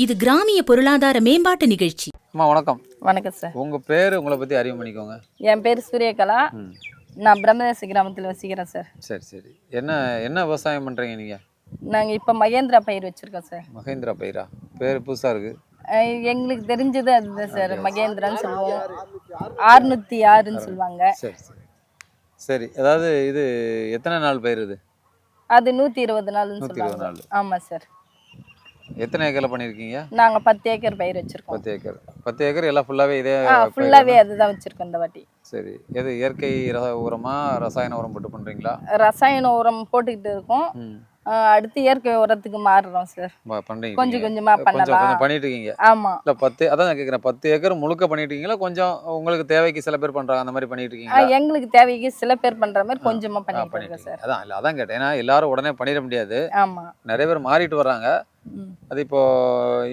இது கிராமிய பொருளாதார மேம்பாட்டு நிகழ்ச்சி. அம்மா வணக்கம். வணக்கம் சார். உங்கள் பேர், உங்களை பற்றி அறிவு பண்ணிக்கோங்க. என் பேர் சூரியகலா. நான் பிரம்மதேசி கிராமத்தில் வசிக்கிறேன் சார். சரி சரி. என்ன என்ன விவசாயம் பண்ணுறீங்க நீங்கள்? நாங்கள் இப்போ மகேந்திரா பயிர் வச்சுருக்கோம் சார். மகேந்திரா பயிரா? பேர் புதுசாக இருக்குது. எங்களுக்கு தெரிஞ்சது அதுதான் சார். மகேந்திரான்னு சொல்லுவோம், 606ன்னு சொல்லுவாங்க. சரி சரி சரி. அதாவது இது எத்தனை நாள் பயிர் இது? அது 120 நாள்னு 120 நாள். ஆமாம் சார். எத்தனை ஏக்கரில் பண்ணியிருக்கீங்க? நாங்கள் 10 ஏக்கர் பயிர் வச்சுருக்கோம். 10 ஏக்கர். 10 ஏக்கர் எல்லாம் ஃபுல்லாகவே இதே? ஃபுல்லாகவே அதுதான் வச்சுருக்கோம் இந்த வாட்டி. சரி. எது இயற்கை உரமா ரசாயன உரம் போட்டு பண்ணுறீங்களா? ரசாயன உரம் போட்டுக்கிட்டு இருக்கோம். அடுத்து இயற்கை உரத்துக்கு மாறுறோம் சார். பண்ணுறீங்க? கொஞ்சம் கொஞ்சமாக பண்ணலாம். கொஞ்சம் பண்ணிட்டு இருக்கீங்க. ஆமாம். இல்லை 10, அதான் நான் கேட்குறேன், 10 ஏக்கர் முழுக்க பண்ணிட்டு இருக்கீங்களா? கொஞ்சம் உங்களுக்கு தேவைக்கு சில பேர் பண்ணுறாங்க, அந்த மாதிரி பண்ணிட்டு இருக்கீங்களா? எங்களுக்கு தேவைக்கு சில பேர் பண்ணுற மாதிரி கொஞ்சமாக பண்ணிட்டு இருக்கேன் சார். அதான் இல்லை, அதான் கேட்டேன். ஏன்னா எல்லாரும் உடனே பண்ணிட முடியாது. ஆமாம். நிறைய பேர் மாறிட்டு வர்றாங்க. அது இப்போ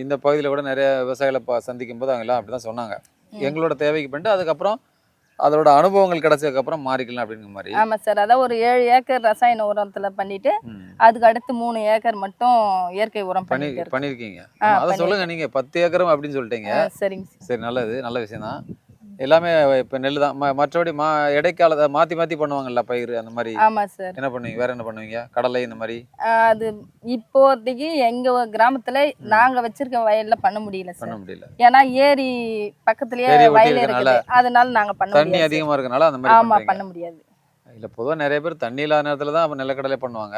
இந்த பகுதியில் கூட நிறைய விவசாயிகளை சந்திக்கும் போது அவங்க எல்லாம் அப்படி தான் சொன்னாங்க. எங்களோட தேவைக்கு பண்ணிட்டு அதுக்கப்புறம் அதோட அனுபவங்கள் கிடைச்சதுக்கப்புறம் மாறிக்கலாம் அப்படிங்கிற மாதிரி. ஆமாம் சார். அதான் ஒரு 7 ஏக்கர் ரசாயன உரத்தில் பண்ணிட்டு அதுக்கு அடுத்து 3 ஏக்கர் மட்டும் இயற்கை உரம் பண்ணியிருக்கீங்க. அதை சொல்லுங்க. நீங்கள் 10 ஏக்கரும் அப்படின்னு சொல்லிட்டீங்க. சரிங்க. சரி, நல்லது, நல்ல விஷயம் தான். எல்லாமே இப்போ நெல் தான். மற்றபடி இடைக்காலத்தை மாற்றி பண்ணுவாங்கல்ல பயிர், அந்த மாதிரி? ஆமாம் சார். என்ன பண்ணுவீங்க? வேற என்ன பண்ணுவீங்க? கடலை இந்த மாதிரி? அது இப்போதைக்கு எங்கள் கிராமத்தில் நாங்கள் வச்சிருக்க வயலில் பண்ண முடியல சார். பண்ண முடியல. ஏன்னா ஏரி பக்கத்துலேயே வயல் இருக்குது, அதனால நாங்கள் பண்ண தண்ணி அதிகமாக இருக்கனால அந்த மாதிரி. ஆமாம், பண்ண முடியாது. இல்லை, பொதுவாக நிறைய பேர் தண்ணி இல்லாத நேரத்தில் தான் நிலக்கடலை பண்ணுவாங்க.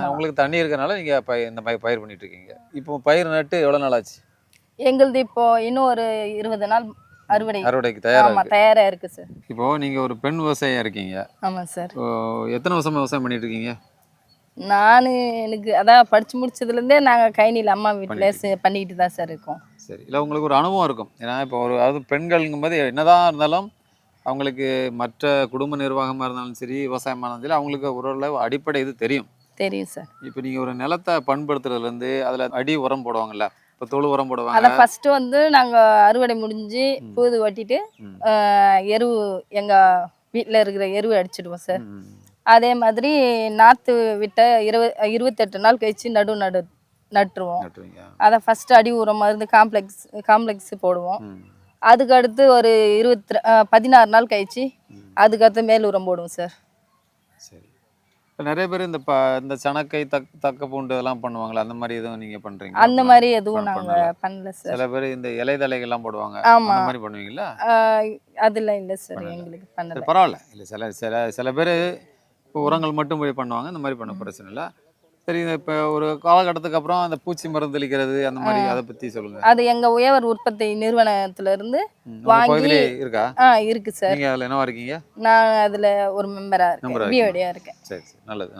உங்களுக்கு தண்ணி இருக்கனால நீங்கள் இந்த மாதிரி பயிர் பண்ணிட்டு இருக்கீங்க. இப்போ பயிர் நட்டு எவ்வளோ நாள் ஆச்சு? எங்களுது இப்போ இன்னும் ஒரு 20 நாள் அறுவடைக்கு தயாரா இருக்கு சார். இப்போ நீங்க ஒரு பெண் விவசாயியா இருக்கீங்க. ஆமாம் சார். எத்தனை வருஷமா விவசாயம் பண்ணிட்டு இருக்கீங்க? எனக்கு அதான் படிச்சு முடிச்சதுலேருந்தே நாங்கள் கைனியில் அம்மா வீட்டில் பண்ணிக்கிட்டு தான் சார் இருக்கோம். சரி. இல்லை, உங்களுக்கு ஒரு அனுபவம் இருக்கும். ஏன்னா இப்போ அதாவது பெண்கள்ங்கும்போது என்னதான் இருந்தாலும் அவங்களுக்கு மற்ற குடும்ப நிர்வாகமாக இருந்தாலும் சரி, விவசாயமாக இருந்தாலும் சரி, அவங்களுக்கு ஓரளவு அடிப்படை இது தெரியும் சார். இப்போ நீங்கள் ஒரு நிலத்தை பண்படுத்துறதுலேருந்து அதில் அடி உரம் போடுவாங்கல்ல, இப்போ தொழு உரம் போடுவாங்க. அதை ஃபர்ஸ்ட் வந்து நாங்கள் அறுவடை முடிஞ்சு பூது வெட்டிட்டு எருவு எங்கள் வீட்டில் இருக்கிற எருவு அடிச்சிடுவோம் சார். அதே மாதிரி நாற்று விட்ட 28 நாள் கழிச்சு நட்டுருவோம். அதை ஃபர்ஸ்ட் அடி உரம் மருந்து காம்ப்ளெக்ஸ் போடுவோம். அதுக்கு அடுத்து ஒரு 16 நாள் கழிச்சு அதுக்கடுத்து மேல் உரம் போடுவோம் சார். சரி. இப்போ நிறைய பேர் இந்த சணக்கை தக்க பூண்டு இதெல்லாம் பண்ணுவாங்களா, அந்த மாதிரி எதுவும் நீங்கள் பண்ணுறீங்க? அந்த மாதிரி எதுவும் நாங்கள் பண்ணல சார். சில பேர் இந்த இலைதலைகள்லாம் போடுவாங்க, அந்த மாதிரி பண்ணுவீங்களா? அதெல்லாம் இல்லை சார், எங்களுக்கு பண்ணல. பரவாயில்ல. இல்லை, சில பேர் இப்போ உரங்கள் மட்டும் போய் பண்ணுவாங்க, இந்த மாதிரி பண்ண பிரச்சனை இல்லை. சரி. இப்போ ஒரு காலகட்டத்துக்கு அப்புறம் அந்த பூச்சி மருந்து தெளிக்கிறது, அந்த மாதிரி அதை பற்றி சொல்லுங்க. அது எங்கள் உயர் உற்பத்தி நிறுவனத்துல இருந்து வாங்கி இருக்கா? இருக்கு சார். நீங்கள் அதில் என்னவா இருக்கீங்க? நான் அதில் ஒரு மெம்பராக இருக்கேன். சரி சரி, நல்லது.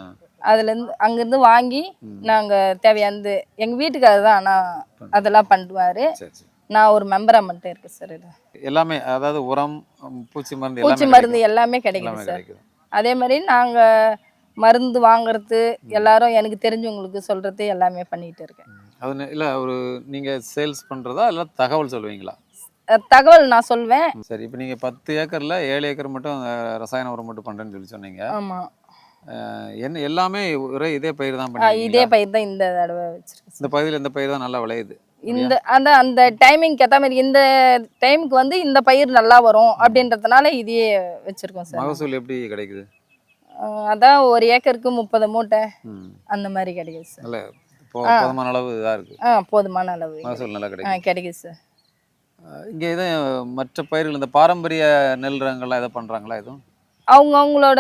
அதுலேருந்து அங்கேருந்து வாங்கி நாங்கள் தேவையானது எங்கள் வீட்டுக்காரர் தான் ஆனால் அதெல்லாம் பண்ணுவார். நான் ஒரு மெம்பராக மட்டும் இருக்கேன் சார். இது எல்லாமே, அதாவது உரம், பூச்சி மருந்து எல்லாமே கிடைக்கும் சார். அதே மாதிரி நாங்கள் மருந்து வாங்குறது எல்லாரும் எனக்கு தெரிஞ்சவங்களுக்கு சொல்றது எல்லாமே பண்ணிட்டு இருக்கேன். அது இல்லை, ஒரு நீங்கள் சேல்ஸ் பண்ணுறதா இல்லை தகவல் சொல்லுவீங்களா? தகவல் நான் சொல்வேன். சரி. இப்போ நீங்கள் 10 ஏக்கரில் 7 ஏக்கர் மட்டும் ரசாயன உரம் மட்டும் பண்ணுறேன்னு சொல்லி சொன்னீங்க. ஆமாம். என்ன எல்லாமே ஒரே இதே பயிர் தான் பண்ணுறீங்க? இதே பயிர் தான் இந்த தடவை வச்சிருக்கேன். இந்த பகுதியில் இந்த பயிர் தான் நல்லா விளையுது. அந்த டைமிங்க்கு ஏற்ற மாதிரி இந்த டைமுக்கு வந்து இந்த பயிர் நல்லா வரும் அப்படின்றதுனால இதையே வச்சிருக்கோம் சார். மகசூல் எப்படி கிடைக்குது? அதான் ஒரு ஏக்கருக்கு 30 மூட்டை அந்த மாதிரி கிடைக்குது சார். நல்ல போதுமான அளவு இதாக இருக்குது. போதுமான அளவு மகசூல் நல்லா கிடைக்குது சார். இங்கே எதுவும் மற்ற பயிர்கள், இந்த பாரம்பரிய நெல் ரகங்கள்லாம் எதை பண்ணுறாங்களா? எதுவும் அவங்களோட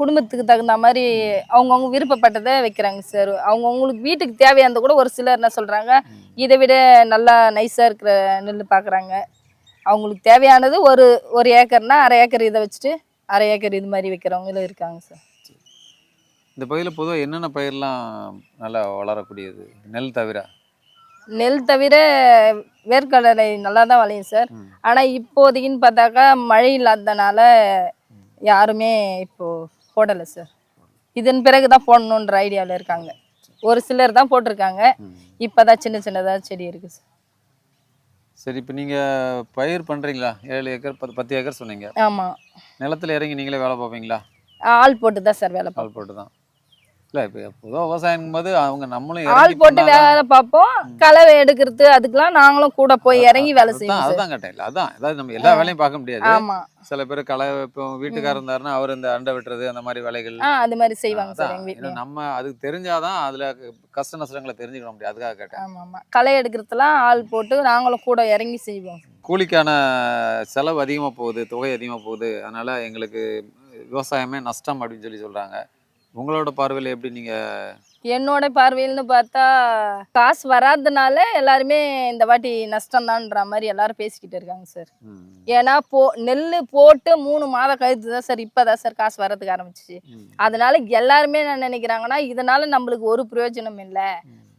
குடும்பத்துக்கு தகுந்த மாதிரி அவங்கவுங்க விருப்பப்பட்டதை வைக்கிறாங்க சார். அவங்கவுங்களுக்கு வீட்டுக்கு தேவையானது கூட ஒரு சிலர் என்ன சொல்கிறாங்க, இதை விட நல்லா நைஸாக இருக்கிற நெல் பார்க்குறாங்க. அவங்களுக்கு தேவையானது ஒரு ஏக்கர்னா 1/2 ஏக்கர் இதை வச்சுட்டு 1/2 ஏக்கர் இது மாதிரி வைக்கிறவங்களும் இருக்காங்க சார். இந்த பகுதியில் பொதுவாக என்னென்ன பயிரெலாம் நல்லா வளரக்கூடியது? நெல் தவிர வேர்க்கடலை நல்லா தான் விளையும் சார். ஆனால் இப்போதைக்குன்னு பார்த்தாக்கா மழை இல்லாததுனால யாருமே இப்போது போடலை சார். இதன் பிறகு தான் போடணுன்ற ஐடியாவில் இருக்காங்க. ஒரு சிலர் தான் போட்டிருக்காங்க. இப்போ தான் சின்னதாக செடி இருக்குது சார். சரி. இப்போ நீங்கள் பயிர் பண்ணுறீங்களா? 7 ஏக்கர் 10 ஏக்கர் சொன்னீங்க. ஆமாம். நிலத்தில் இறங்கி நீங்களே வேலை பார்ப்பீங்களா? ஆள் போட்டு தான் சார் வேலை பார்ப்போம். ஆள் போட்டு தான். இல்லை இப்போ பொதுவாக விவசாயம் போது அவங்க நம்மளும் ஆள் இறங்கி போட்டு பண்ணாதான். வேலை பார்ப்போம், களை எடுக்கிறது அதுக்கெல்லாம் நாங்களும் கூட போய் இறங்கி வேலை செய்வோம் சார். அதுதான் கேட்டேன். இல்லை அதான் அதாவது நம்ம எல்லா வேலையும் பார்க்க முடியாது. ஆமா. சில பேர் களை இப்போ வீட்டுக்காரர் இருந்தாருன்னா அவர் இந்த அண்டை வெட்டுறது அந்த மாதிரி வேலைகள் அது மாதிரி செய்வாங்க சார் அதான். எங்க ஏன்னா வீட்லயும். நம்ம அதுக்கு தெரிஞ்சாதான் அதுல கஷ்ட நஷ்டங்களை தெரிஞ்சுக்க முடியும். அதுக்காக கேட்டேன். ஆமா ஆமா, களை எடுக்கிறதுலாம் ஆள் போட்டு நாங்களும் கூட இறங்கி செய்வோம். கூலிக்கான செலவு அதிகமாக போகுது, தொகை அதிகமாக போகுது, அதனால எங்களுக்கு விவசாயமே நஷ்டம் அப்படின்னு சொல்றாங்க. உங்களோட பார்வையில் எப்படி நீங்க? என்னோட பார்வையில்னு பார்த்தா காசு வராதனால எல்லாருமே இந்த வாட்டி நஷ்டம்தான்ற மாதிரி எல்லாரும் பேசிக்கிட்டு இருக்காங்க சார். ஏன்னா நெல் போட்டு 3 மாதம் கழித்து தான் சார் இப்பதான் சார் காசு வர்றதுக்கு ஆரம்பிச்சிச்சு. அதனால எல்லாருமே என்ன நினைக்கிறாங்கன்னா இதனால நம்மளுக்கு ஒரு பிரயோஜனம் இல்லை,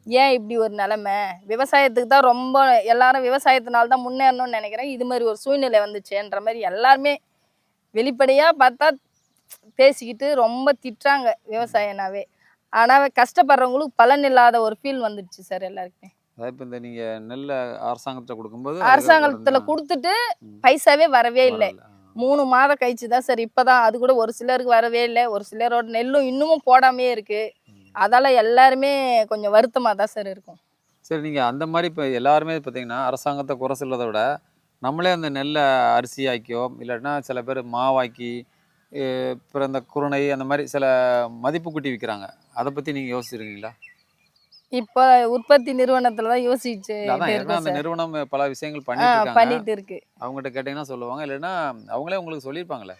ஏன் இப்படி ஒரு நிலைமை, விவசாயத்துக்கு தான் ரொம்ப எல்லாரும் விவசாயத்தினால தான் முன்னேறணும்னு நினைக்கிறேன், இது மாதிரி ஒரு சூழ்நிலை வந்துச்சுன்ற மாதிரி எல்லாருமே வெளிப்படையா பார்த்தா பேசிக்கிட்டு ரொம்ப திட்டுறாங்க விவசாயனாவே. ஆனால் கஷ்டப்படுறவங்களுக்கு பலன் இல்லாத ஒரு ஃபீல் வந்துடுச்சு சார் எல்லாருக்குமே. அதாவது இப்போ இந்த நீங்க நெல்ல அரசாங்கத்துல கொடுக்கும்போது அரசாங்கத்துல கொடுத்துட்டு பைசாவே வரவே இல்லை. 3 மாதம் கழிச்சு தான் சார் இப்பதான், அது கூட ஒரு சிலருக்கு வரவே இல்லை, ஒரு சிலரோட நெல்லும் இன்னமும் போடாமே இருக்கு. அதால எல்லாருமே கொஞ்சம் வருத்தமா தான் சார் இருக்கும். சரி, நீங்க அந்த மாதிரி இப்போ எல்லாருமே பார்த்தீங்கன்னா அரசாங்கத்தை குறை சொல்றதை விட நம்மளே அந்த நெல்லை அரிசி ஆக்கியோ இல்லாட்டினா சில பேர் மாவாக்கி அப்புறம் இந்த குருணை அந்த மாதிரி சில மதிப்பு கூட்டி விற்கிறாங்க. அதை பத்தி நீங்க யோசிச்சிருக்கீங்களா? இப்ப உற்பத்தி நிறுவனத்துல தான் யோசிச்சு அதான் ஏன்னா இருக்கோம் அந்த சார். நிறுவனம் பல விஷயங்கள் பண்ணிட்டு இருக்காங்க. பண்ணிட்டு இருக்கு. அவங்ககிட்ட கேட்டீங்கன்னா சொல்லுவாங்க, இல்லைன்னா அவங்களே உங்களுக்கு சொல்லியிருப்பாங்களே.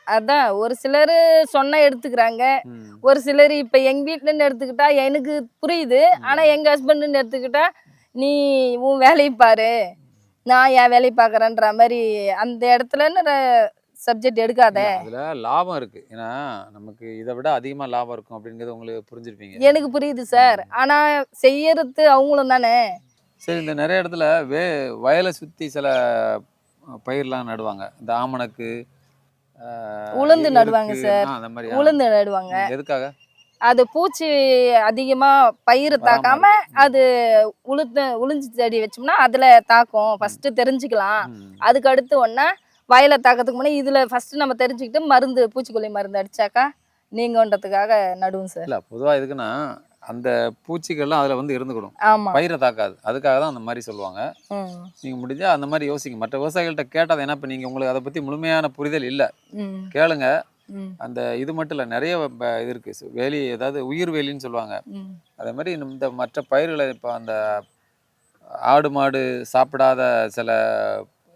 அதான் ஒரு சிலர் சொன்னா எடுத்துக்கிறாங்க, ஒரு சிலர் இப்ப எங்க வீட்டுலன்னு எடுத்துக்கிட்டா எனக்கு புரியுது, ஆனா எங்க ஹஸ்பண்ட்னு எடுத்துக்கிட்டா நீ உன் வேலையை பாரு, நான் என் வேலையை பாக்குறேன்ற மாதிரி அந்த இடத்துல சப்ஜெக்ட் எடுக்காத. அதுல லாபம் இருக்கு, ஏன்னா நமக்கு இதை விட அதிகமா லாபம் இருக்கும் அப்படிங்கிறது உங்களுக்கு புரிஞ்சிருப்பீங்க. எனக்கு புரியுது சார், ஆனா செய்யறது அவங்களும் தானே. சரி, இந்த நிறைய இடத்துல வயலை சுத்தி சில பயிர்லாம் நடுவாங்க. இந்த ஆமணக்கு, உளுந்து நடுவாங்க சார். அந்த மாதிரி உளுந்து நடுவாங்க. எதுக்காக? அது பூச்சி அதிகமா பயிர் தாக்காம அது உளுந்து செடி வச்சோம்னா அதுல தாக்கும், ஃபர்ஸ்ட் தெரிஞ்சுக்கலாம். அதுக்கு அடுத்து ஒன்னா வயலை தாக்கிறதுக்கு முன்னாடி இதுல ஃபர்ஸ்ட் நம்ம தெரிஞ்சுக்கிட்டு மருந்து, பூச்சிக்கொல்லி மருந்து அடிச்சாக்கா நீங்கன்றதுக்காக நடுவோம் சார். இல்ல பொதுவா எதுக்குன்னா அந்த பூச்சிகள்லாம் அதுல வந்து இருந்துக்கிடும், ஆமா, பயிரை தாக்காது. அதுக்காக தான் அந்த மாதிரி சொல்லுவாங்க. நீங்க முடிஞ்சா அந்த மாதிரி யோசிங்க. மற்ற விவசாயிகள்கிட்ட கேட்டது என்ன, இப்ப நீங்க உங்களுக்கு அதை பத்தி முழுமையான புரிதல் இல்ல, கேளுங்க. அந்த இது மட்டும் இல்லை, நிறைய இது இருக்கு வேலி, அதாவது உயிர் வேலின்னு சொல்லுவாங்க. அதே மாதிரி இந்த மற்ற பயிர்களை இப்போ அந்த ஆடு மாடு சாப்பிடாத சில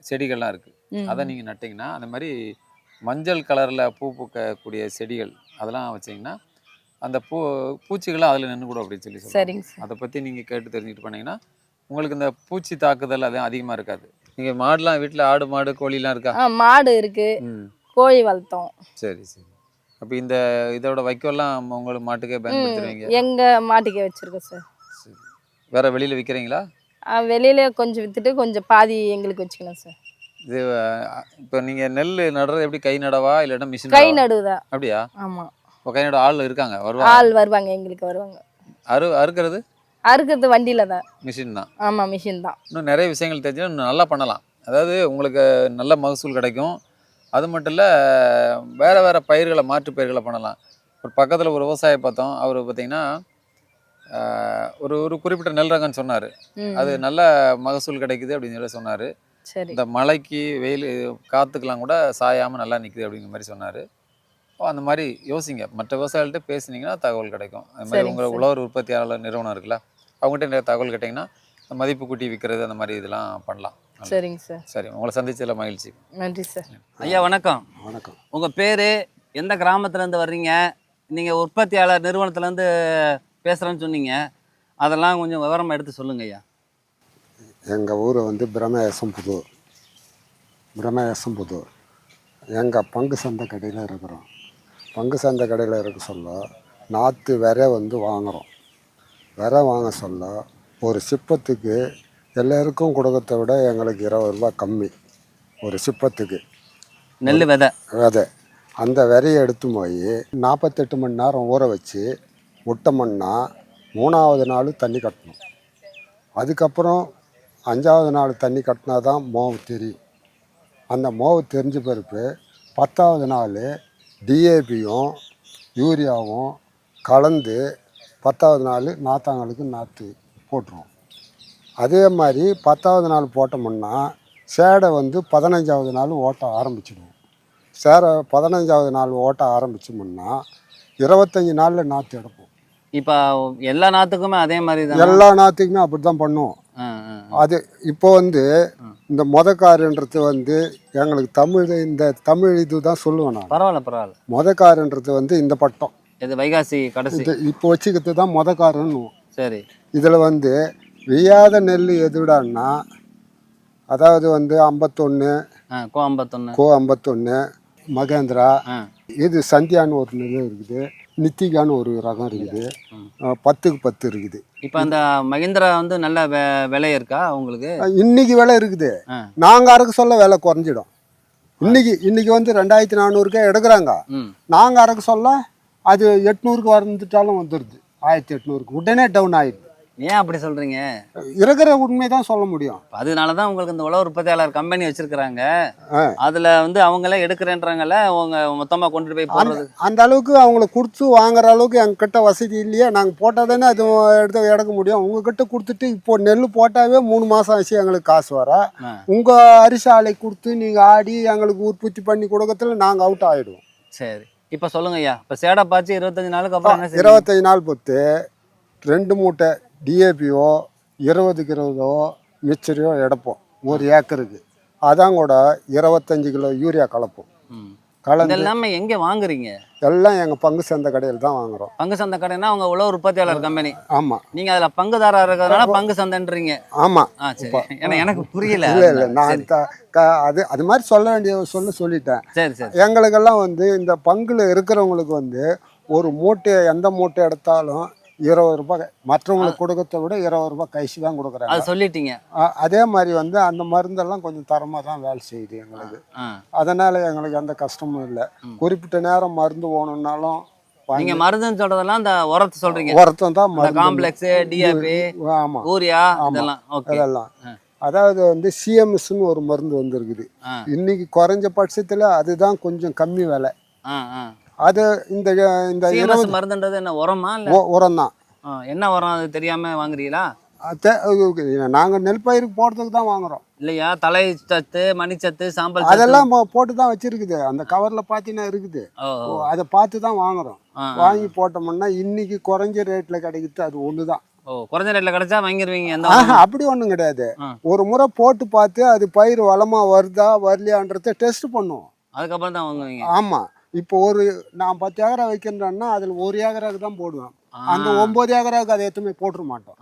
செடிகள்லாம் இருக்கு, அதை நீங்க நட்டிங்கன்னா அந்த மாதிரி மஞ்சள் கலர்ல பூ பூக்கக்கூடிய செடிகள் அதெல்லாம் வச்சிங்கன்னா அந்த பூச்சிகள்லாம் அதில் நின்று கூட அப்படின்னு சொல்லி சொல்லுவாங்க. அதை பற்றி நீங்கள் கேட்டு தெரிஞ்சுட்டு பண்ணீங்கன்னா உங்களுக்கு இந்த பூச்சி தாக்குதல் அது அதிகமாக இருக்காது. நீங்கள் மாடுலாம் வீட்டில் ஆடு மாடு கோழிலாம் இருக்கா? மாடு இருக்கு, கோழி வளர்த்தோம். சரி சரி. அப்போ இந்த இதோட வைக்கோல்லாம் உங்களுக்கு மாட்டுக்கே பயன்படுத்துறீங்க? எங்க மாட்டுக்கே வச்சிருக்கோம் சார். சரி, வேற வெளியில் விற்கிறீங்களா? வெளியில கொஞ்சம் வித்துட்டு கொஞ்சம் பாதி எங்களுக்கு வச்சுக்கணும் சார். இது இப்போ நீங்கள் நெல் நடுறது எப்படி, கை நடவா இல்லைன்னா மிஷின்? கை நடுவுதா. அப்படியா? ஆமாம். இப்போ கை நட ஆள் இருக்காங்க, வருவாங்க? ஆள் வருவாங்க, எங்களுக்கு வருவாங்க. அறுக்கிறது? அறுக்கிறது வண்டியில தான். மிஷின் தான்? ஆமாம், மிஷின் தான். இன்னும் நிறைய விஷயங்கள் தெரிஞ்சுன்னா இன்னும் நல்லா பண்ணலாம். அதாவது உங்களுக்கு நல்ல மகசூல் கிடைக்கும். அது மட்டும் இல்லை, வேறு வேறு பயிர்களை, மாற்று பயிர்களை பண்ணலாம். ஒரு பக்கத்தில் ஒரு விவசாயி பார்த்தோம், அவர் பார்த்தீங்கன்னா ஒரு குறிப்பிட்ட நெல் ரகம்னு சொன்னார், அது நல்ல மகசூல் கிடைக்குது அப்படின்னு சொல்லி சொன்னார். இந்த மழைக்கு வெயில் காற்றுக்கெல்லாம் கூட சாயாமல் நல்லா நிற்குது அப்படிங்கிற மாதிரி சொன்னார். அந்த மாதிரி யோசிங்க, மற்ற விவசாயிகள்கிட்ட பேசுனீங்கன்னா தகவல் கிடைக்கும். அது மாதிரி உங்கள் உழவர் உற்பத்தியாளர் நிறுவனம் இருக்குல்ல, அவங்ககிட்ட நிறைய தகவல் கேட்டிங்கன்னா மதிப்பு கூட்டி விற்கிறது அந்த மாதிரி இதெல்லாம் பண்ணலாம். சரிங்க சார். சரி, உங்களை சந்திச்சதில் மகிழ்ச்சி. நன்றி சார். ஐயா வணக்கம். வணக்கம். உங்கள் பேர், எந்த கிராமத்துலேருந்து வர்றீங்க, நீங்கள் உற்பத்தியாளர் நிறுவனத்துலேருந்து பேசுகிறேன்னு சொன்னீங்க, அதெல்லாம் கொஞ்சம் விவரமாக எடுத்து சொல்லுங்க ஐயா. எங்கள் ஊர் வந்து பிரமேசம்புதூர். எங்கள் பங்கு சந்தை கடையில் இருக்கிறோம். பங்கு சந்தை கடையில் இருக்க சொல்ல நாற்று விரை வந்து வாங்குகிறோம். விரை வாங்க சொல்ல ஒரு சிப்பத்துக்கு எல்லாருக்கும் கொடுக்கறத விட எங்களுக்கு 20 ரூபா கம்மி ஒரு சிப்பத்துக்கு நெல் விதை. அந்த விரையை எடுத்து போய் 48 மணி நேரம் ஊற வச்சு விட்டோம்னா 3ஆவது நாள் தண்ணி கட்டணும். அதுக்கப்புறம் 5ஆவது நாள் தண்ணி கட்டினா தான் மாவு தெரியும். அந்த மாவு தெரிஞ்ச பிறகு 10ஆவது நாள் டிஏபியும் யூரியாவும் கலந்து 10வது நாள் நாத்தாங்களுக்கு நாற்று போட்டுருவோம். அதே மாதிரி 10வது நாள் போட்டோம்னா சேடை வந்து 15வது நாள் ஓட்ட ஆரம்பிச்சிடுவோம். சேடை 15வது நாள் ஓட்ட ஆரம்பிச்சோம்னா 25 நாளில் நாற்று எடுப்போம். இப்போ எல்லா நாற்றுக்குமே அதே மாதிரி தான்? எல்லா நாற்றுக்குமே அப்படி தான் பண்ணுவோம். அது இப்போ வந்து இந்த மொதக்காருன்றது வந்து எங்களுக்கு இந்த தமிழ் இது தான் சொல்லுவேன் நான். பரவாயில்ல. மொதக்காருன்றது வந்து இந்த பட்டம், இது வைகாசி கடைசி இப்போ வச்சுக்கிறது தான் மொதக்காருன்னு. சரி. இதில் வந்து வெய்யாத நெல் எதுடான்னா, அதாவது வந்து 51 கோ 51 மகேந்திரா, இது சந்தியான்னு ஒரு நெல் இருக்குது, நித்திகான்னு ஒரு ரகம் இருக்குது, 10க்கு 10 இருக்குது. இப்போ அந்த மகேந்திரா வந்து நல்ல விலை இருக்கா உங்களுக்கு? இன்னைக்கு விலை இருக்குது. நாங்கள் அறுக்க சொல்ல விலை குறைஞ்சிடும். இன்னைக்கு வந்து 2400க்கே எடுக்கிறாங்க. நாங்கள் அறுக்க சொல்ல அது 800க்கு வந்துட்டாலும் வந்துடுது. 1800க்கு உடனே டவுன் ஆயிடுது. ஏன் அப்படி சொல்றீங்க? இருக்கிற உண்மையை தான் சொல்ல முடியும். அதனால தான் உங்களுக்கு இந்த உழவு உற்பத்தியாளர் கம்பெனி வச்சிருக்கிறாங்க. அதுல வந்து அவங்களே எடுக்கிறேன்றாங்கல்ல, அவங்க மொத்தமா கொண்டு போய் போடுறது. அந்த அளவுக்கு அவங்களுக்கு கொடுத்து வாங்குற அளவுக்கு எங்ககிட்ட வசதி இல்லையே. நாங்கள் போட்டால் தானே அது எடுக்க முடியும். உங்ககிட்ட கொடுத்துட்டு இப்போ நெல் போட்டாவே 3 மாதம் ஆச்சு எங்களுக்கு காசு வர. உங்கள் அரிசி ஆலை கொடுத்து நீங்கள் ஆடி எங்களுக்கு உற்பத்தி பண்ணி கொடுக்கறதுல நாங்கள் அவுட் ஆகிடுவோம். சரி, இப்போ சொல்லுங்க ஐயா. இப்போ சேடை பாய்ச்சி 25 நாளுக்கு அப்புறம் 25 நாள் பொறுத்து 2 மூட்டை டிஏபியோ 20க்கு 20 மிச்சரையோ எடுப்போம் 1 ஏக்கருக்கு. அதான் கூட 25 கிலோ யூரியா கலப்போம். கலந்து எல்லாமே எங்கே வாங்குறீங்க? எல்லாம் எங்கள் பங்கு சந்தை கடையில் தான் வாங்குறோம். பங்கு சந்தை கடைனா அவங்க உழவு உற்பத்தியாளர் கம்பெனி. ஆமாம். நீங்கள் அதில் பங்குதாரா இருக்கிறதுனால பங்கு சந்தைன்றீங்க. ஆமாம். சரி, ஏன்னா எனக்கு புரியல. இல்லை நான் அது மாதிரி சொல்ல வேண்டிய சொல்லிட்டேன். சரி. எங்களுக்கெல்லாம் வந்து இந்த பங்குல இருக்கிறவங்களுக்கு வந்து ஒரு மூட்டை எந்த மூட்டை எடுத்தாலும் 20 ரூபாய் மற்றவங்களுக்கு கொடுக்கறத விட 20 ரூபாய் கைசி தான் கொடுக்குறாங்க. அது சொல்லிட்டீங்க. அதே மாதிரி வந்து அந்த மருந்தெல்லாம் கொஞ்சம் தரமாக தான் வேலை செய்யுது எங்களுக்கு. அதனால எங்களுக்கு எந்த கஷ்டமும் இல்லை. குறிப்பிட்ட நேரம் மருந்து போகணுன்னாலும் நீங்க மருந்துன்னு சொல்றதெல்லாம் அந்த உரத்தை சொல்றீங்க? உரத்தம் தான் மருந்து. காம்ப்ளெக்ஸ், டிஏபி, ஆமாம், யூரியா, இதெல்லாம். அதெல்லாம் அதாவது வந்து சிஎம்எஸ்ன்னு ஒரு மருந்து வந்துருக்குது. இன்னைக்கு குறைஞ்ச பட்சத்தில் அதுதான் கொஞ்சம் கம்மி விலை. அது இந்த மருந்துன்றது என்ன உரமா? உரம் தான். என்ன உரம் அது தெரியாம வாங்குறீங்களா? நாங்கள் நெல் பயிருக்கு போடுறதுக்கு தான் வாங்குறோம். இல்லையா, தலை சத்து, மணிச்சத்து, சாம்பல் அதெல்லாம் போட்டு தான் வச்சிருக்குது. அந்த கவர்ல பார்த்தீங்கன்னா இருக்குது. அதை பார்த்து தான் வாங்குறோம். வாங்கி போட்டோம்னா இன்னைக்கு குறைஞ்ச ரேட்ல கிடைக்குது. அது ஒன்று தான். குறைஞ்ச ரேட்ல கிடைச்சா வாங்கிடுவீங்க? அப்படி ஒன்றும் கிடையாது. ஒரு முறை போட்டு பார்த்து அது பயிர் வளமா வருதா வரலையான்றத டெஸ்ட் பண்ணுவோம். அதுக்கப்புறம் தான் வாங்குவீங்க? ஆமா. இப்போ நான் 10 ஏக்கரா வைக்கின்றேன்னா அதில் 1 ஏக்கராக்கு தான் போடுவேன். அந்த 9 ஏக்கராவுக்கு அதை எதுவுமே போட்டுற மாட்டோம்.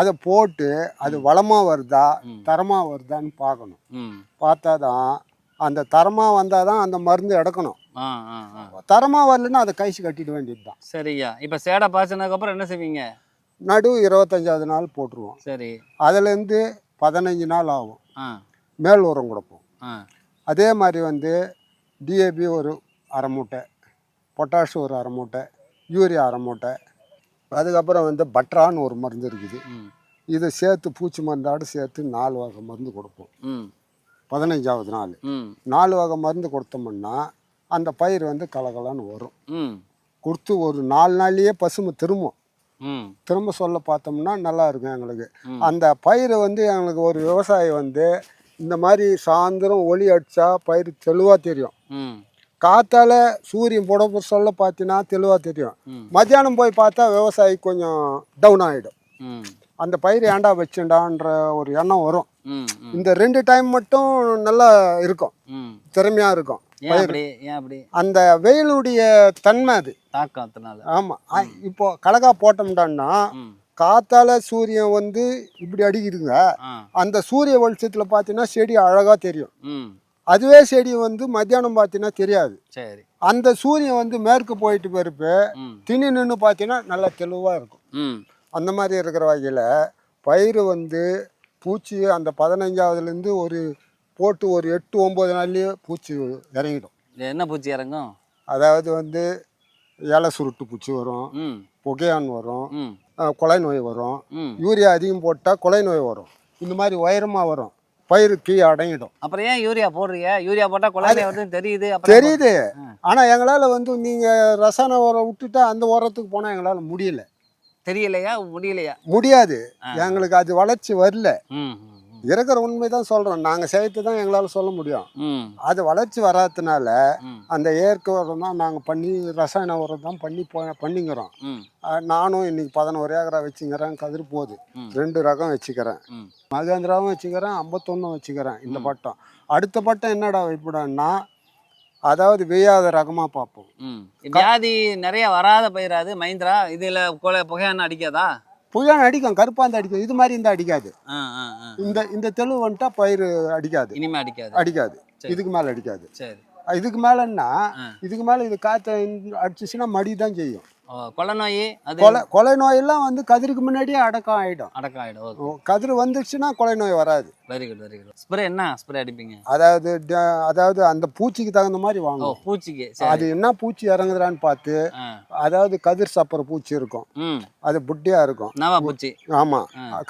அதை போட்டு அது வளமா வருதா தரமா வருதான்னு பார்க்கணும். பார்த்தாதான் அந்த தரமா வந்தாதான் அந்த மருந்து எடுக்கணும். தரமா வரலன்னா அதை கைசி கட்டிட வேண்டியது தான். சரியா. இப்போ சேடை பாய்ச்சினதுக்கு அப்புறம் என்ன செய்வீங்க? நடு 25வது நாள் போட்டுருவோம். சரி. அதுலேருந்து 15 நாள் ஆகும். மேல் உரம் கொடுப்போம். அதே மாதிரி வந்து டிஏபி ஒரு 1/2 மூட்டை, பொட்டாஷ் ஒரு 1/2 மூட்டை, யூரியா 1/2 மூட்டை. அதுக்கப்புறம் வந்து பட்ரான்னு ஒரு மருந்து இருக்குது. இதை சேர்த்து பூச்சி மருந்தாடு சேர்த்து 4 வகை மருந்து கொடுப்போம். 15வது நாள் 4 வகை மருந்து கொடுத்தோம்னா அந்த பயிர் வந்து கலகலன்னு வரும். கொடுத்து ஒரு 4 நாள்லேயே பசுமை திரும்ப சொல்ல பார்த்தோம்னா நல்லா இருக்கும் எங்களுக்கு. அந்த பயிரை வந்து எங்களுக்கு ஒரு விவசாயி வந்து இந்த மாதிரி சாயந்தரம் ஒளி அடித்தா பயிர் தெளிவாக தெரியும். காத்தால சூரியன் போட சொல்ல பார்த்தீங்கன்னா தெளிவாக தெரியும். மத்தியானம் போய் பார்த்தா விவசாயி கொஞ்சம் டவுன் ஆகிடும். அந்த பயிர் ஏண்டா வச்சுண்டான்ற ஒரு எண்ணம் வரும். இந்த 2 டைம் மட்டும் நல்லா இருக்கும், திறமையாக இருக்கும். அந்த வெயிலுடைய தன்மை அது தாக்கத்தினால. ஆமாம். இப்போ கலகா போட்டோம்டான்னா காத்தால சூரியன் வந்து இப்படி அடிக்குதுங்க. அந்த சூரிய வெளிச்சத்தில் பார்த்தீங்கன்னா செடி அழகாக தெரியும். அதுவே செடி வந்து மத்தியானம் பார்த்தீங்கன்னா தெரியாது. சரி. அந்த சூரியன் வந்து மேற்கு போயிட்டு பிறப்பு திணி நின்று பார்த்தீங்கன்னா நல்லா தெளிவாக இருக்கும். அந்த மாதிரி இருக்கிற வகையில் பயிர் வந்து பூச்சி அந்த 15வதுலேருந்து ஒரு போட்டு ஒரு 8-9 நாள்லேயே பூச்சி இறங்கிடும். என்ன பூச்சி இறங்கும்? அதாவது வந்து இலை சுருட்டு பூச்சி வரும், புகையான் வரும், கொலை நோய் வரும். யூரியா அதிகம் போட்டால் கொலை நோய் வரும். இந்த மாதிரி உயரமாக வரும். பயிர் கீ அடங்கிடும். அப்புறம் ஏன் யூரியா போடுறீங்க? யூரியா போட்டா குழந்தை வருதுன்னு தெரியுது. அப்புறம் தெரியுது. ஆனால் எங்களால் வந்து நீங்கள் ரசாயன உரம் விட்டுட்டா அந்த உரத்துக்கு போனால் எங்களால் முடியல. தெரியலையா? முடியலையா? முடியாது. எங்களுக்கு அது வளர்ச்சி வரல. ம் இருக்கிற உண்மை தான் சொல்கிறோம். நாங்கள் சேர்த்து தான் எங்களால் சொல்ல முடியும். அது வளர்ச்சி வராததுனால அந்த இயற்கை உரம் தான் நாங்கள் பண்ணி ரசாயன உரம் தான் பண்ணிங்கிறோம். நானும் இன்னைக்கு 11 ஏக்கரா வச்சுக்கிறேன். கதிர் போகுது. 2 ரகம் வச்சுக்கிறேன். மகேந்திராவும் வச்சுக்கிறேன், 51 வச்சுக்கிறேன். இந்த பட்டம் அடுத்த பட்டம் என்னடா வைப்படான்னா, அதாவது வெய்யாத ரகமாக பார்ப்போம். வியாதி நிறைய வராத பயிராது மஹிந்திரா. இதில் புகையான அடிக்காதா? புயல் அடிக்கும், கருப்பாந்து அடிக்கும். இது மாதிரி இருந்தால் அடிக்காது. இந்த தெளிவு வந்துட்டா பயிர் அடிக்காது. இனிமே அடிக்காது. இதுக்கு மேலே அடிக்காது. சரி. இதுக்கு மேலேன்னா இதுக்கு மேலே இது காற்று அடிச்சுன்னா மடி தான் செய்யும். கொலை நோய், கொலை நோயெல்லாம் வந்து கதிருக்கு முன்னாடியே அடக்கம் ஆகிடும். கதிர் வந்துடுச்சுன்னா கொலை நோய் வராது. Very good very good. Spray என்ன ஸ்ப்ரே அடிப்பீங்க? அதாவது அந்த பூச்சிக்கு தகுந்த மாதிரி வாங்கும். பூச்சிக்கு அது என்ன பூச்சி இறங்குறான்னு பார்த்து, அதாவது கதிர் சாப்பிட்ற பூச்சி இருக்கும், அது புட்டியா இருக்கும். நவா பூச்சி. ஆமா,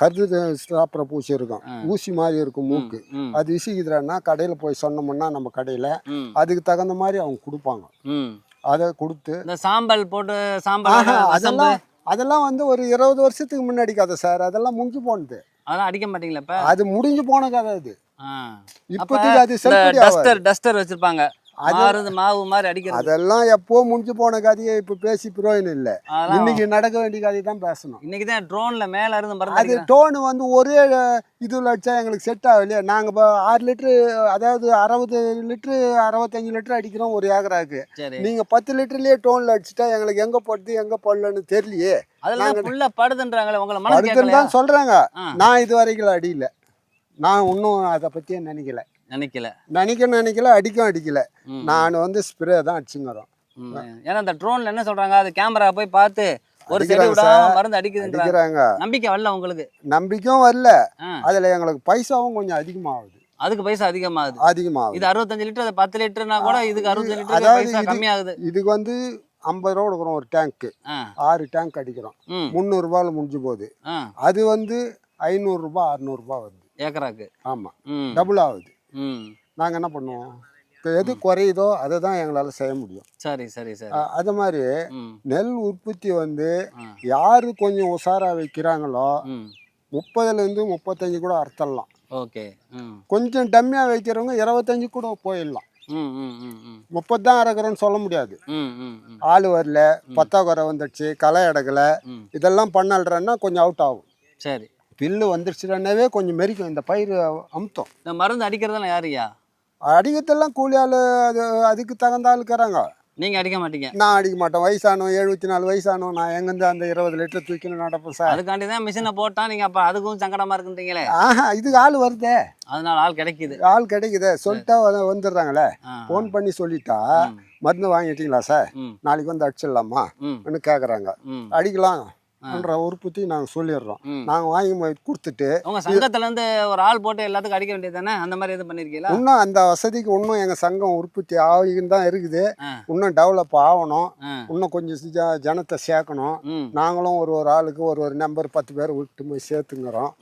கதிர் சாப்பிட்ற பூச்சி இருக்கும், ஊசி மாதிரி இருக்கும் மூக்கு. அது விசிக்குதுன்னா கடையில் போய் சொன்னோம்னா நம்ம கடையில் அதுக்கு தகுந்த மாதிரி அவங்க கொடுப்பாங்க. அதை கொடுத்து இந்த சாம்பல் போட்டு சாம்பல் அதெல்லாம் வந்து ஒரு 20 வருஷத்துக்கு முன்னாடி கதை சார். அதெல்லாம் முடிஞ்சு போனது. அதெல்லாம் அடிக்க மாட்டீங்களா இப்ப? அது முடிஞ்சு போன கதை. அது இப்போதைக்கு அது செல்லுபடி. டஸ்டர் வச்சிருப்பாங்க, மாவு மாதிரி அடிக்கிறது. அதெல்லாம் எப்போ முடிஞ்சு போன கதையை இப்ப பேசி பிரயோஜனம் இல்லை. இன்னைக்கு நடக்க வேண்டிய கதையை தான் பேசணும். இன்னைக்கு தான் ட்ரோன்ல மேல இருந்து அது டோன் வந்து ஒரே இதுல அடிச்சா எங்களுக்கு செட் ஆகலையா. நாங்க 6 லிட்டரு, அதாவது 60 லிட்டரு 65 லிட்டரு அடிக்கிறோம் ஒரு ஏக்கராக்கு. நீங்க 10 லிட்டர்லயே டோன்ல அடிச்சுட்டா எங்களுக்கு எங்க போடுது எங்க போடலன்னு தெரியலையே. அதெல்லாம் படுதுன்றாங்களே, உங்களை படுதுன்னு தான் சொல்றாங்க. நான் இது வரைக்கும் அடியில. நான் இன்னும் அதை பத்தியே நினைக்கல. அடிக்கல. நான் வந்து ஸ்ப்ரே தான் அடிச்சுங்கிறோம். ஏன்னா இந்த ட்ரோன்ல என்ன சொல்றாங்க, அது கேமரா போய் பார்த்து ஒரு செடி விடாம மருந்து அடிக்குதுன்றாங்க. நம்பிக்கை வரல உங்களுக்கு? நம்பிக்கையும் வரல. அதுல எங்களுக்கு பைசாவும் கொஞ்சம் அதிகமாகுது. அதுக்கு பைசா அதிகமாகுது. இது 65 லிட்டர், அது 10 லிட்டர்னா கூட இதுக்கு 65 லிட்டர் பைசா கம்மியாகுது. இதுக்கு வந்து 50 ரூபா கொடுக்குறோம் ஒரு டேங்க்கு. 6 டேங்க் அடிக்கிறோம். 300 ரூபாயில முடிஞ்சு போகுது. அது வந்து 500 ரூபாய் 600 ரூபாய் வருது ஏக்கராக்கு. ஆமா, டபுள் ஆகுது. நாங்கள் என்ன பண்ணுவோம், எது குறையுதோ அதை தான் எங்களால் செய்ய முடியும். சரி சரி சரி. அது மாதிரி நெல் உற்பத்தி வந்து யாரு கொஞ்சம் உஷாராக வைக்கிறாங்களோ 30லேருந்து 35 கூட அறுத்தரலாம். ஓகே. கொஞ்சம் டம்மியாக வைக்கிறவங்க 25 கூட போயிடலாம். 30 தான் அறக்குறோன்னு சொல்ல முடியாது. ஆள் வரல, பத்தாக்குறை வந்துடுச்சு, களை அடக்கலை, இதெல்லாம் பண்ணல்றன்னா கொஞ்சம் அவுட் ஆகும். சரி. பில்லு வந்துருச்சுன்னாவே கொஞ்சம் மெரிக்கும் இந்த பயிர் அமுத்தம். இந்த மருந்து அடிக்கிறதெல்லாம் யாருயா? அடிக்கிறதெல்லாம் கூலி ஆள், அதுக்கு தகுந்த ஆள் இருக்கிறாங்க. நீங்கள் அடிக்க மாட்டீங்க? நான் அடிக்க மாட்டேன். வயசானோம், 74 வயசானோம். நான் எங்கேருந்து அந்த 20 லிட்டர் தூக்கின்னு நடப்பேன் சார். அதுக்காண்டி தான் மிஷினை போட்டால் நீங்கள் அப்போ அதுக்கும் சங்கடமாக இருக்குன்றீங்களே. இதுக்கு ஆள் வருதே, அதனால ஆள் கிடைக்குது. சொல்லிட்டா வந்துடுறாங்களே. ஃபோன் பண்ணி சொல்லிட்டா மருந்து வாங்கிட்டீங்களா சார், நாளைக்கு வந்து அடிச்சிடலாமா கேட்குறாங்க. அடிக்கலாம் என்ற உற்பத்தி நாங்கள் சொல்லிடுறோம். நாங்கள் வாங்கி கொடுத்துட்டு உங்கள் சங்கத்துலேருந்து ஒரு ஆள் போட்டு எல்லாத்துக்கும் அடிக்க வேண்டியது தானே? அந்த மாதிரி எதுவும் பண்ணியிருக்கீங்களா? இன்னும் அந்த வசதிக்கு இன்னும் எங்கள் சங்கம் உற்பத்தி ஆகின்னு தான் இருக்குது. இன்னும் டெவலப் ஆகணும். இன்னும் கொஞ்சம் ஜனத்தை சேர்க்கணும். நாங்களும் ஒரு ஆளுக்கு ஒரு நம்பர் 10 பேர் விட்டு போய் சேர்த்துங்கிறோம்.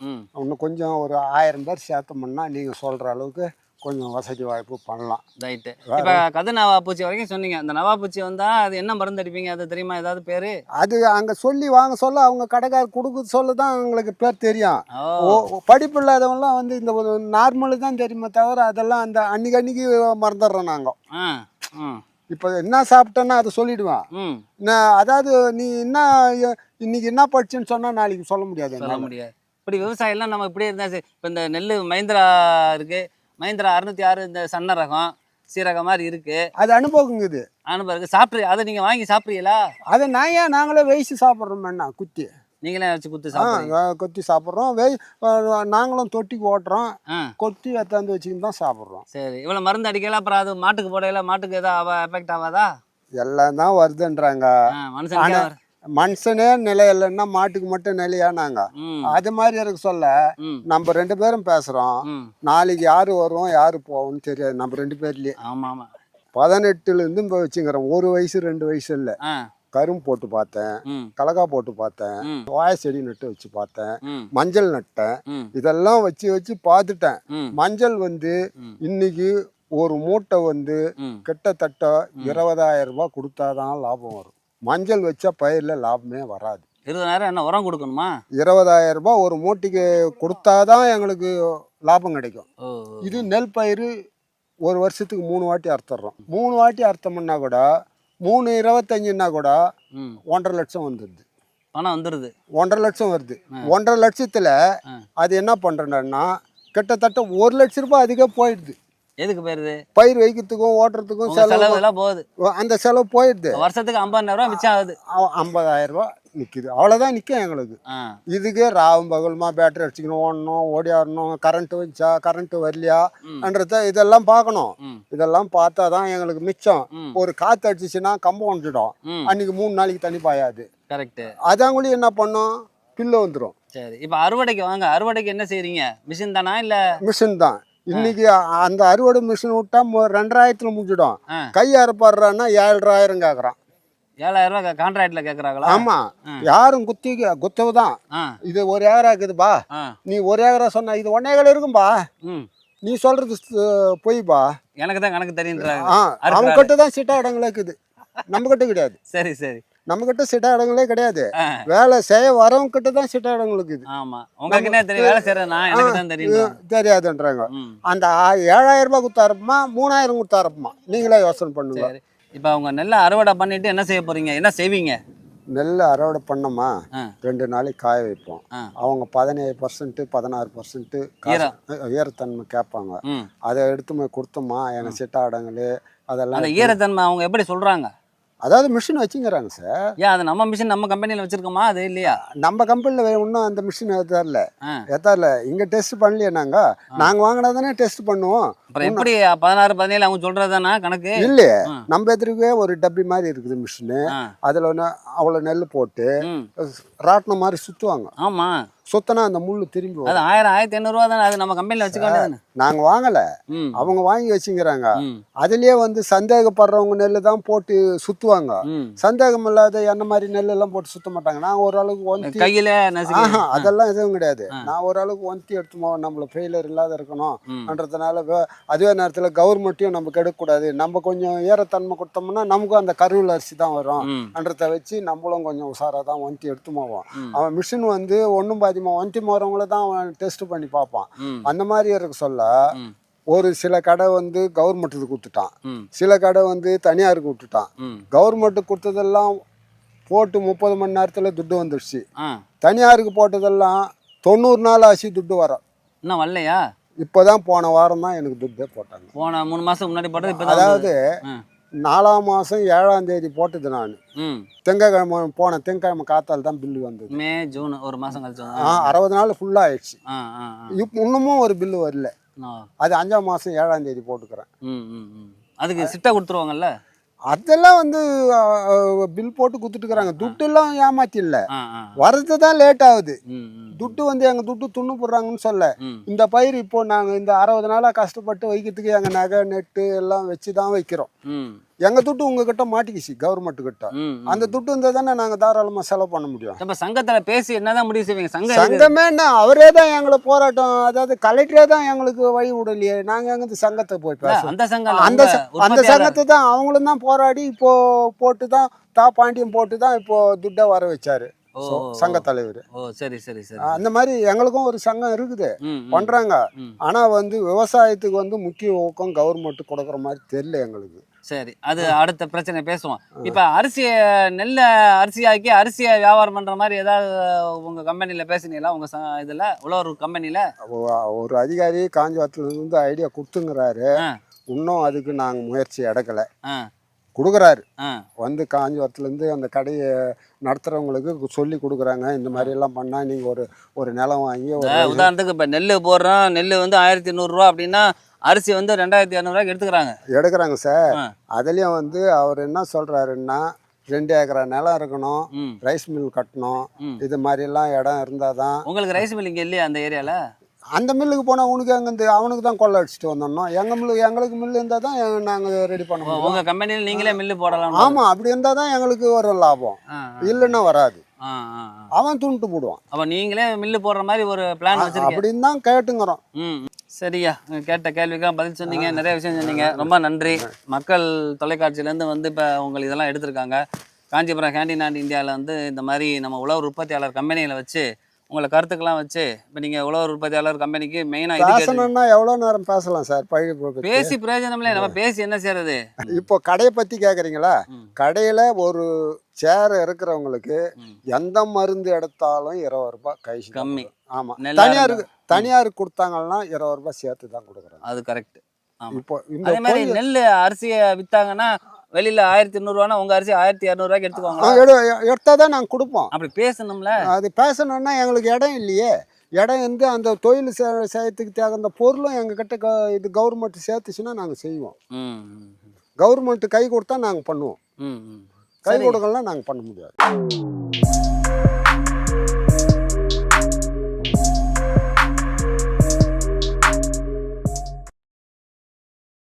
இன்னும் கொஞ்சம் ஒரு 1000 பேர் சேர்த்தோம்னா நீங்கள் சொல்கிற அளவுக்கு கொஞ்சம் வசதி வாய்ப்பு பண்ணலாம். ரைட்டு. இப்போ கது நவாப்பூச்சி வரைக்கும் சொன்னீங்க. அந்த நவாப்பூச்சி வந்தால் அது என்ன மருந்து அடிப்பீங்க, அது தெரியுமா? ஏதாவது பேர்? அது அங்கே சொல்லி வாங்க சொல்ல, அவங்க கடைக்கார கொடுக்க சொல்ல தான் எங்களுக்கு பேர் தெரியும். படிப்பு இல்லாதவங்களாம் வந்து இந்த ஒரு நார்மலு தான் தெரியுமே தவிர அதெல்லாம் அந்த அன்னைக்கு மறந்துடுறோம் நாங்கள். இப்போ என்ன சாப்பிட்டேன்னா அதை சொல்லிடுவேன். அதாவது நீ என்ன இன்னைக்கு என்ன படிச்சுன்னு சொன்னால் நாளைக்கு சொல்ல முடியாது. இப்படி விவசாயம்லாம் நம்ம இப்படியே இருந்தால் சரி. இப்போ இந்த நெல் மஹிந்திரா இருக்குது, மஹிந்திரா 606 இந்த சன்ன ரகம் சீரகம் மாதிரி இருக்கு. அது அனுபவம் இது. அனுபவம் இருக்கு. சாப்பிட்ரு அதை நீங்கள் வாங்கி சாப்பிட்றீங்களா? அதை நாங்களே வேசி சாப்பிட்றோம். குத்தி நீங்களே வச்சு கொத்தி சாப்பிட்றோம். நாங்களும் தொட்டிக்கு ஓட்டுறோம், கொத்தி எத்தாந்து வச்சுக்கிட்டு தான் சாப்பிட்றோம். சரி. இவ்வளோ மருந்து அடிக்கல, அப்புறம் அது மாட்டுக்கு போடையில மாட்டுக்கு எதாவது எஃபெக்ட் ஆகாதா? எல்லாம் தான் வருதுன்றாங்க. மனுஷனே நிலை இல்லைன்னா மாட்டுக்கு மட்டும் நிலையா? நாங்க அது மாதிரி இருக்க சொல்ல நம்ம 2 பேரும் பேசுறோம். நாளைக்கு யாரு வருவோம் யாரு போவோம்னு தெரியாது நம்ம 2 பேர்லயே. 18லேருந்து இப்போ வச்சுக்கிறோம். 1 வயசு 2 வயசு இல்லை, கரும்பு போட்டு பார்த்தேன், ம் கலக்கா போட்டு பார்த்தேன், ம் வாழை செடி நட்டு வச்சு பார்த்தேன், ம் மஞ்சள் நட்டேன். ம் இதெல்லாம் வச்சு வச்சு பார்த்துட்டேன். ம் மஞ்சள் வந்து ம் இன்னைக்கு ஒரு மூட்டை வந்து ம் கிட்டத்தட்ட 20,000 ரூபாய் கொடுத்தாதான் லாபம் வரும். மஞ்சள் வச்சா பயிரில் லாபமே வராது. 20,000 என்ன உரம் கொடுக்கணுமா? 20,000 ரூபாய் ஒரு மூட்டைக்கு கொடுத்தாதான் எங்களுக்கு லாபம் கிடைக்கும். ஓ இது நெல் பயிர் ஒரு வருஷத்துக்கு 3 வாட்டி அறுத்துடுறோம். 3 வாட்டி அறுத்தோம்னா கூட 3,25ன்னா கூட ம் 1,50,000 லட்சம் வந்துடுது. பணம் வந்துடுது. 1,50,000 லட்சம் வருது. 1,50,000 லட்சத்தில் அது என்ன பண்ணுறேன்னா கிட்டத்தட்ட 1,00,000 ரூபாய் அதிகம் போயிடுது. எதுக்கு போயிருது? பயிர் வைக்கிறதுக்கும் ஓட்டுறதுக்கும் செலவு செலவு, எல்லாம் போகுது. அந்த செலவு போயிடுது. வருஷத்துக்கு 50,000 ரூபா மிச்சம் ஆகுது. 50,000 ரூபாய் நிற்கிது. அவ்வளோதான் நிற்கும் எங்களுக்கு. ஆ இதுக்கே ராவும் பகலுமா பேட்டரி அடிச்சுக்கணும், ஓடணும், ஓடியாடணும், கரண்ட்டு வந்துச்சா கரண்ட்டு வரலையான்றத இதெல்லாம் பார்க்கணும். ம் இதெல்லாம் பார்த்தா தான் எங்களுக்கு மிச்சம். ம் ஒரு காற்று அடிச்சிச்சுன்னா கம்பம் ஒன்றிடும். ம் அன்றைக்கி 3 நாளைக்கு தண்ணி பாயாது. கரெக்டு. அதாங்கூடி என்ன பண்ணும், பில்லு வந்துடும். சரி, இப்போ அறுவடைக்கு வாங்க. அறுவடைக்கு என்ன செய்றீங்க? மிஷின் தானா இல்லை? மிஷின் தான். இன்னைக்கு அந்த அறுவடை மிஷின் விட்டா 2,000த்துல முடிஞ்சிடும். ஆ கை அறுப்பாடுறான்னா 7,000 கேட்குறான். 7,000 ரூபா கான்ட்ராக்டில் கேட்குறாங்களா? ஆமாம், யாரும் குத்தவு தான். ஆ இது 1 ஏக்கரா இருக்குதுப்பா, ஆ நீ 1 ஏக்கரா சொன்னா இது 1 ஏக்கர் இருக்கும்பா, ம் நீ சொல்றது பொய்ப்பா. எனக்கு தான் கணக்கு தெரியுன்றாங்க. அவங்க கிட்ட தான் சிட்டா இடங்களே இருக்குது, நம்ம கிட்ட கிடையாது. சரி சரி. நம்ம கிட்ட சிட்டா இடங்களே கிடையாது. ஆ வேலை செய்ய வரவங்க கிட்ட தான் சிட்டா இடங்கள் இருக்குது. ஆமா, உங்களுக்கு என்ன தெரியும்? வேலை செய்யறேன் நான், எனக்கு தான் தெரியும். தெரியாதுன்றாங்க. ம் அந்த 7,000 ரூபாய் கொடுத்தாருப்பமா 3,000 கொடுத்தாருப்பமா, நீங்களே யோசனை பண்ணுங்க. சரி, இப்போ அவங்க நெல்லை அறுவடை பண்ணிட்டு என்ன செய்ய போறீங்க? என்ன செய்வீங்க? நெல் அறுவடை பண்ணோமா ஆ 2 நாளைக்கு காய வைப்போம். ஆ அவங்க 17% 16% ஈரம். ஈரத்தன்மை கேட்பாங்க. ம் அதை எடுத்து போய் கொடுத்தோமா எங்கள் சிட்டா இடங்கள் அதெல்லாம். அந்த ஈரத்தன்மை அவங்க எப்படி சொல்றாங்க? அதாவது மிஷின் வச்சுங்கிறாங்க சார். ஏன் அது நம்ம மிஷின் நம்ம கம்பெனியில் வச்சிருக்கோமா? அது இல்லையா? நம்ம கம்பெனியில் இன்னும் அந்த மிஷின் எத்தாரில்ல. ஆ எத்தாரில்ல, இங்கே டெஸ்ட் பண்ணலையே. நாங்கள் வாங்கினா தானே டெஸ்ட் பண்ணுவோம். அப்புறம் எப்படி 16 17 அவங்க சொல்றதுதானா கணக்கு? இல்லையே, ஆ. நம்ம எதிர்க்கே ஒரு டப்பி மாதிரி இருக்குது மிஷினு. ஆ அதில் ஒன்று அவ்வளோ நெல் போட்டு ம் ராட்டினம் மாதிரி சுற்றுவாங்க. ஆமா, சுத்தினா அந்த முள் திரும்பி அது வரும். 1000 1500 ரூபா தானே. அது நம்ம கம்பெனியில் வச்சுக்க வேண்டியதானே? நாங்கள் வாங்கலை, ம் அவங்க வாங்கி வச்சுங்கிறாங்க. ம் அதுலயே வந்து சந்தேகப்படுறவங்க நெல் தான் போட்டு சுத்துவாங்க. ம் சந்தேகம் இல்லாத என்ன மாதிரி நெல் எல்லாம் போட்டு சுத்த மாட்டாங்க. நான் ஓரளவுக்கு ஒந்தி, கையில நசுக்கி. அதெல்லாம் எதுவும் கிடையாது. ஆ. நான் ஓரளவுக்கு ஒந்தி எடுத்துமோ, நம்மள ஃபெயிலியர் இல்லாத ம் இருக்கணும்ன்றதுனால அதுவே நேரத்தில் கவர்மெண்ட்டையும் நம்ம கெடுக்கக்கூடாது. நம்ம கொஞ்சம் ஈரத்தன்மை கொடுத்தோம்னா நமக்கும் அந்த கருவில் அரிசி தான் வரும் ம் என்றதை வச்சு நம்மளும் கொஞ்சம் உஷாராக தான் ஒந்தி எடுத்து போவோம். ம் அவன் மிஷின் வந்து ஒன்றும் பாதிமா ஒந்தி போகிறவங்கள தான் அவன் டெஸ்ட் பண்ணி பார்ப்பான். ம் அந்த மாதிரி இருக்க சொல்ல ம் ஒரு சில கடை வந்து கவர்மெண்ட்டுக்கு கொடுத்துட்டான், ம் சில கடை வந்து தனியாருக்கு விட்டுட்டான். ம் கவர்மெண்ட்டுக்கு கொடுத்ததெல்லாம் போட்டு 30 மணி நேரத்தில் துட்டு வந்துடுச்சு. ஆ தனியாருக்கு போட்டதெல்லாம் 90 நாள் ஆச்சு துட்டு வர. இன்னும் வரலையா? இப்போ தான் போன வாரம் தான் எனக்கு துட்டே போட்டாங்க. போன 3 மாசம் முன்னாடி போட்டது இப்போ தான். அதாவது ஆ 4ஆம் மாதம் 7ஆம் தேதி போட்டது. நான் ம் திங்கக்கிழமை போன திங்கக்கிழமை காத்தால் தான் பில்லு வந்தது. மே ஜூன் ஒரு மாசம் கழிச்சு. 60 நாள் ஃபுல்லாக ஆயிடுச்சு. ஆ ஆ ஆ இப்போ இன்னமும் ஒரு பில்லு வரல. ஆ. அது 5ஆம் மாதம் 7ஆம் தேதி போட்டுக்கிறேன். ம் ம் ம் அதுக்கு சிட்டா கொடுத்துருவாங்கல்ல? அதெல்லாம் வந்து பில் போட்டு கொடுத்துட்டுக்கிறாங்க. துட்டுலாம் ஏமாத்தி இல்லை, ஆ ஆ வர்றது தான் லேட் ஆகுது. ம் ம் துட்டு வந்து எங்கள் துட்டு துண்ணு போடுறாங்கன்னு சொல்ல. ம் இந்த பயிர் இப்போ நாங்கள் இந்த 60 நாளாக கஷ்டப்பட்டு வைக்கிறதுக்கு எங்கள் நகை நெட்டு எல்லாம் வச்சு தான் வைக்கிறோம். ம் எங்கள் துட்டு உங்ககிட்ட மாட்டிக்கிச்சு, கவர்மெண்ட் கிட்ட. ம் அந்த துட்டு இருந்தால் தானே நாங்கள் தாராளமாக செலவு பண்ண முடியும். இப்போ சங்கத்தில் பேசி என்னதான் முடிவு செய்வீங்க? சங்கம் எதுக்கு? சங்கமே என்ன, அவரே தான் எங்களை போராட்டம், அதாவது கலெக்டரே தான் எங்களுக்கு வழி விடலையே. நாங்கள் எங்கே சங்கத்தை போய் இல்ல, பேசுவோம். அந்த சங்கம் அந்த அந்த சங்கத்தை தான் அவங்களும் தான் போராடி இப்போ போட்டு தான் பாண்டியம் போட்டு தான் இப்போ துட்டை வர வச்சாரு ஓ சங்க தலைவர். ஓ சரி சரி சரி. அந்த மாதிரி எங்களுக்கும் ஒரு சங்கம் இருக்குது, ம் ம் பண்றாங்க. ம் ஆனா வந்து விவசாயத்துக்கு வந்து முக்கிய ஊக்கம் கவர்மெண்ட் கொடுக்குற மாதிரி தெரியல எங்களுக்கு. சரி, அது அடுத்த பிரச்சனை பேசுவோம். இப்போ அரிசியை நெல்லை அரிசியாக்கி அரிசியை வியாபாரம் பண்ணுற மாதிரி ஏதாவது உங்கள் கம்பெனியில் பேசுனீங்களா? உங்கள் இதில் உழவர் கம்பெனியில் ஒரு அதிகாரி காஞ்சிபுரத்துலேருந்து ஐடியா கொடுத்துங்கிறாரு. ஆ இன்னும் அதுக்கு நாங்கள் முயற்சி எடுக்கலை. ஆ கொடுக்குறாரு ஆ வந்து காஞ்சிபுரத்துலேருந்து அந்த கடையை நடத்துகிறவங்களுக்கு சொல்லி கொடுக்குறாங்க. இந்த மாதிரி எல்லாம் பண்ணால் நீங்கள் ஒரு நிலம் வாங்கி ஒரு உதாரணத்துக்கு இப்போ நெல் போடுறோம், நெல் வந்து 1100 ரூபா அப்படின்னா அரிசி வந்து 2200 எடுத்துக்கிறாங்க. எடுக்கிறாங்க சார். ஆ. அதுலேயும் வந்து அவர் என்ன சொல்கிறாருன்னா 2 ஏக்கரா நிலம் இருக்கணும், ம் ரைஸ் மில் கட்டணும், ம் இது மாதிரிலாம் இடம் இருந்தால் தான். உங்களுக்கு ரைஸ் மில் இங்கே இல்லையா அந்த ஏரியாவில்? அந்த மில்லுக்கு போனால் உனக்கு அங்கேருந்து அவனுக்கு தான் கொள்ளை அடிச்சுட்டு வந்தோம். எங்களுக்கு மில்லு இருந்தால் தான் நாங்கள் ரெடி பண்ண முடியும். உங்க கம்பெனியில் நீங்களே மில்லு போடலாம். ஆமாம், அப்படி இருந்தால் தான் எங்களுக்கு ஒரு லாபம், இல்லைன்னா வராது. அவன் துண்டு போடுவான். அப்போ நீங்களே மில்லு போடுற மாதிரி ஒரு பிளான் வச்சிருக்கீங்க அப்படின்னு தான் கேட்டுங்கிறோம். சரியா, கேட்ட கேள்விக்காக பதில் சொன்னீங்க, நிறைய விஷயம் சொன்னீங்க, ரொம்ப நன்றி. மக்கள் தொலைக்காட்சியிலேருந்து வந்து இப்போ உங்களுக்கு இதெல்லாம் எடுத்திருக்காங்க. காஞ்சிபுரம் கேண்டீன் அண்ட் இந்தியாவில் வந்து இந்த மாதிரி நம்ம உழவர் உற்பத்தியாளர் கம்பெனிகளை வச்சு உங்களை கருத்துக்கெல்லாம் வச்சு இப்போ நீங்கள் உழவர் உற்பத்தியாளர் கம்பெனிக்கு மெயினாக பேசணும்னா எவ்வளோ நேரம் பேசலாம் சார்? பேசி பிரயோஜனம்ல, நம்ம பேசி என்ன செய்யறது? இப்போ கடையை பற்றி கேட்குறீங்களா? கடையில் ஒரு சேர் இருக்கிறவங்களுக்கு எந்த மருந்து எடுத்தாலும் 20 ரூபாய் கை கம்மி. ஆமாம், தனியாருக்கு கொடுத்தாங்கன்னா 20 ரூபாய் சேர்த்து தான் கொடுக்குறாங்க. அது கரெக்ட். இப்போ அதே மாதிரி நெல் அரிசியை வித்தாங்கன்னா வெளியில 1200 ரூபானா உங்க அரிசி 1200 ரூபாய்க்கு எடுத்துக்குவாங்க. எடுத்தா தான் நாங்கள் கொடுப்போம். அப்படி பேசணும்ல. அது பேசணும்னா எங்களுக்கு இடம் இல்லையே. இடம் வந்து அந்த தொழில் செய்யறதுக்கு தகுந்த பொருளும் எங்ககிட்ட இது கவர்மெண்ட் சேர்த்துச்சுன்னா நாங்கள் செய்வோம். கவர்மெண்ட் கை கொடுத்தா நாங்கள் பண்ணுவோம், கை கொடுக்கலாம் நாங்கள் பண்ண முடியாது.